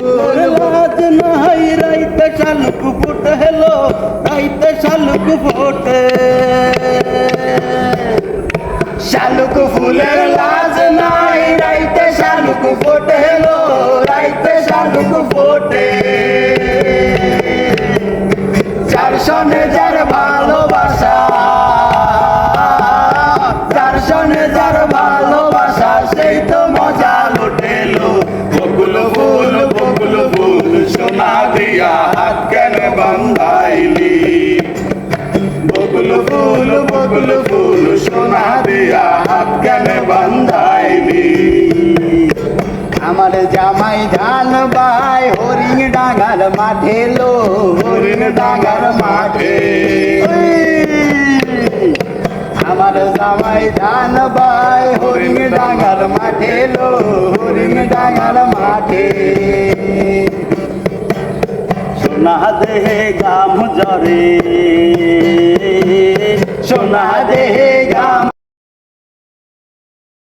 লাজ নাই রাইতে শালুক ফুটে হেলো, রাইতে শালুক ফোটে। শালুক ফুলের লাজ নাই রাইতে শালুক ফোটে হেলো, রাইতে শালুক ফোটে। যার সনে যার ভালোবাসা, যার সনে যার ভালোবাসা, সেই তো মজা লুটেলো। বকুল ফুল বকুল ফুল সোনা দিয়া হাত কেন বান্ধাইলি? বকুল ফুল সোনা দিয়া হাত কেন বান্ধাইলি? আমার জামাই ধান বাই হরিণ ডাঙ্গার মাঠে লো, হরিণ ডাঙ্গার মাঠে। আমার জামাই ধান বাই হরিণ ডাঙ্গার মাঠে লো, হরিণ ডাঙ্গার মাঠে। সোনা দেহে গাম জরে, সোনা দেহে গাম